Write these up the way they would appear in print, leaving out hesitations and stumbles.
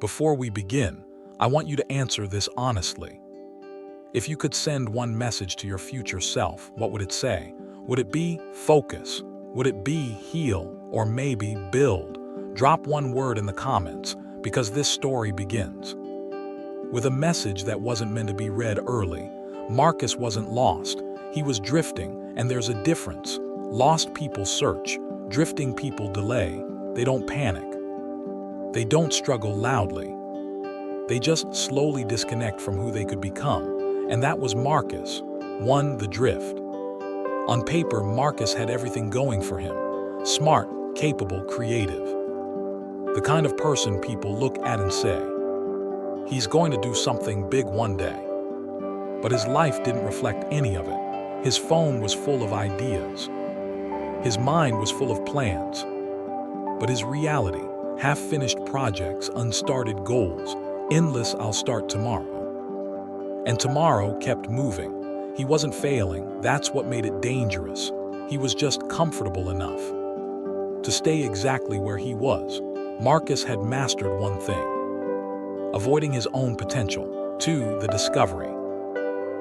Before we begin, I want you to answer this honestly. If you could send one message to your future self, what would it say? Would it be focus? Would it be heal? Or maybe build? Drop one word in the comments, because this story begins with a message that wasn't meant to be read early. Marcus wasn't lost. He was drifting, and there's a difference. Lost people search. Drifting people delay. They don't panic. They don't struggle loudly. They just slowly disconnect from who they could become. And that was Marcus. The drift. On paper, Marcus had everything going for him. Smart, capable, creative. The kind of person people look at and say, he's going to do something big one day. But his life didn't reflect any of it. His phone was full of ideas. His mind was full of plans. But his reality, half-finished projects, unstarted goals, endless "I'll start tomorrow." And tomorrow kept moving. He wasn't failing. That's what made it dangerous. He was just comfortable enough to stay exactly where he was. Marcus had mastered one thing: avoiding his own potential. 2. The discovery.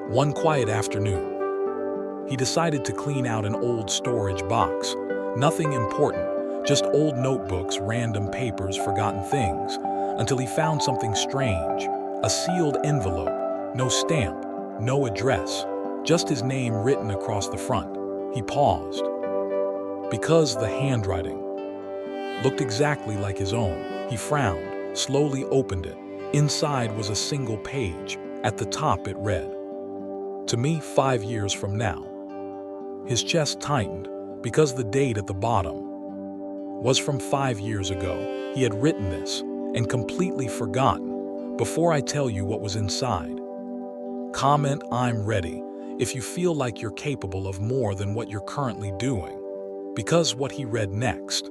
One quiet afternoon, he decided to clean out an old storage box. Nothing important, just old notebooks, random papers, forgotten things, until he found something strange. A sealed envelope. No stamp, no address, just his name written across the front. He paused, because the handwriting looked exactly like his own. He frowned, slowly opened it. Inside was a single page. At the top it read, "To me 5 years from now." His chest tightened, because the date at the bottom was from 5 years ago. He had written this and completely forgotten. Before I tell you what was inside, comment "I'm ready" if you feel like you're capable of more than what you're currently doing. Because what he read next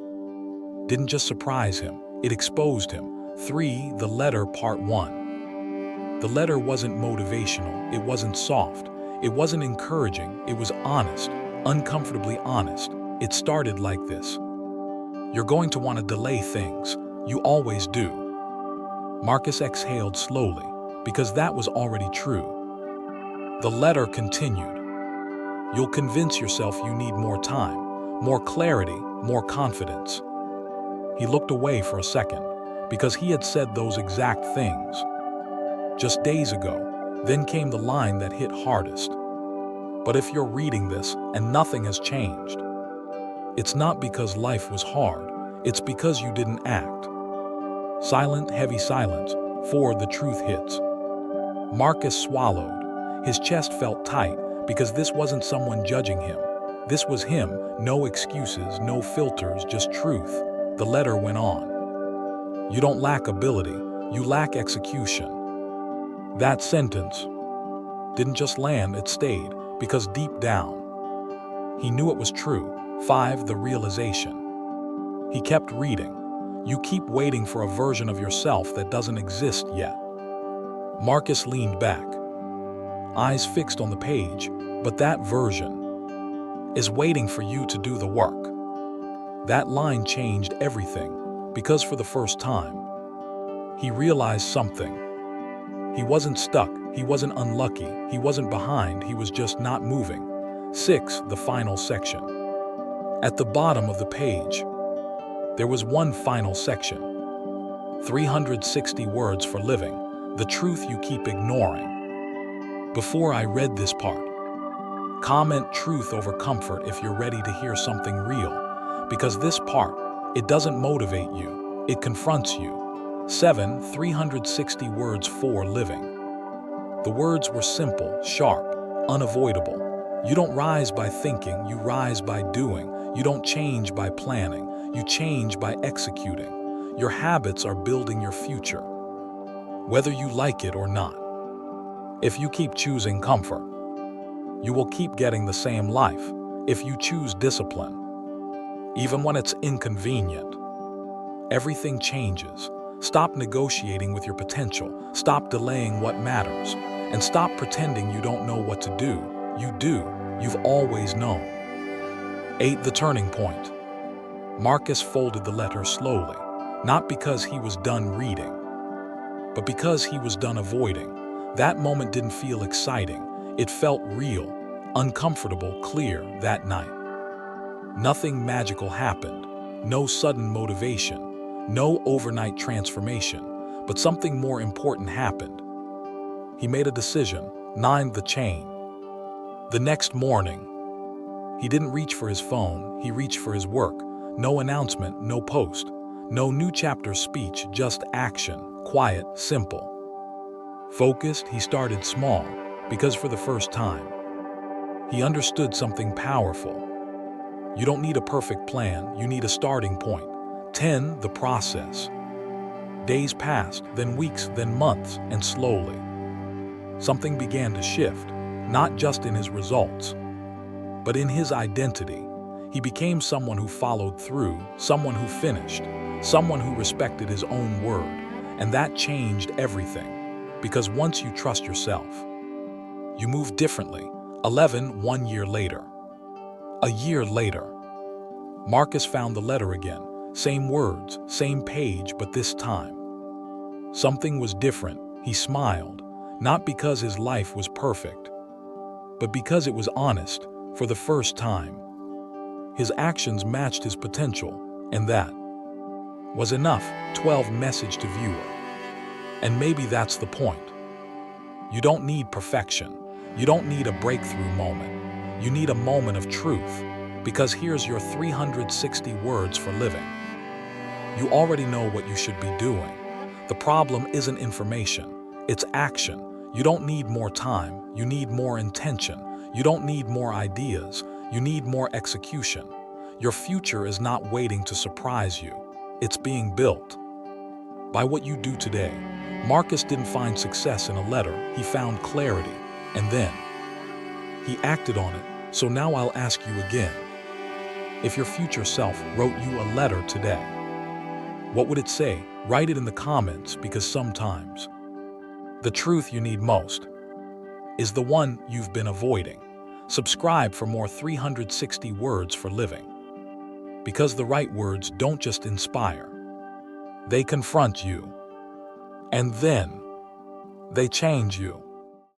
didn't just surprise him, it exposed him. 3. The letter, part 1. The letter wasn't motivational, it wasn't soft, it wasn't encouraging, it was honest, uncomfortably honest. It started like this: "You're going to want to delay things. You always do." Marcus exhaled slowly, because that was already true. The letter continued: "You'll convince yourself you need more time, more clarity, more confidence." He looked away for a second, because he had said those exact things just days ago. Then came the line that hit hardest. But if you're reading this and nothing has changed, it's not because life was hard, it's because you didn't act. Silent, heavy silence. 4. The truth hits. Marcus swallowed. His chest felt tight, because this wasn't someone judging him. This was him. No excuses, no filters, just truth. The letter went on. "You don't lack ability, you lack execution." That sentence didn't just land, it stayed, because deep down, he knew it was true. 5. The realization. He kept reading. "You keep waiting for a version of yourself that doesn't exist yet." Marcus leaned back, eyes fixed on the page. "But that version is waiting for you to do the work." That line changed everything, because for the first time, he realized something. He wasn't stuck, he wasn't unlucky, he wasn't behind, he was just not moving. 6. The final section. At the bottom of the page, there was one final section. 360 words for living. The truth you keep ignoring. Before I read this part, comment "truth over comfort" if you're ready to hear something real. Because this part, it doesn't motivate you, it confronts you. 7. 360 words for living. The words were simple, sharp, unavoidable. You don't rise by thinking, you rise by doing. You don't change by planning, you change by executing. Your habits are building your future, whether you like it or not. If you keep choosing comfort, you will keep getting the same life. If you choose discipline, even when it's inconvenient, everything changes. Stop negotiating with your potential, stop delaying what matters, and stop pretending you don't know what to do. You do, you've always known. 8. The turning point. Marcus folded the letter slowly, not because he was done reading, But because he was done avoiding, that moment didn't feel exciting. It felt real, uncomfortable, clear that night. Nothing magical happened. No sudden motivation. No overnight transformation. But something more important happened. He made a decision, nined the chain. The next morning, he didn't reach for his phone, he reached for his work. No announcement, no post, no new chapter speech, just action, quiet, simple. Focused, he started small, because for the first time, he understood something powerful. You don't need a perfect plan, you need a starting point. 10. The process. Days passed, then weeks, then months, and slowly, something began to shift, not just in his results, but in his identity. He became someone who followed through, someone who finished, someone who respected his own word. And that changed everything. Because once you trust yourself, you move differently. 11. 1 year later. A year later, Marcus found the letter again. Same words, same page, but this time, something was different. He smiled, not because his life was perfect, but because it was honest. For the first time, his actions matched his potential, and that was enough. 12. Message to viewer. And maybe that's the point. You don't need perfection. You don't need a breakthrough moment. You need a moment of truth. Because here's your 360 words for living. You already know what you should be doing. The problem isn't information, it's action. You don't need more time, you need more intention. You don't need more ideas, you need more execution. Your future is not waiting to surprise you, it's being built by what you do today. Marcus didn't find success in a letter, he found clarity, and then he acted on it. So now I'll ask you again. If your future self wrote you a letter today, what would it say? Write it in the comments, because sometimes the truth you need most is the one you've been avoiding. Subscribe for more 360 words for living. Because the right words don't just inspire, they confront you, and then they change you.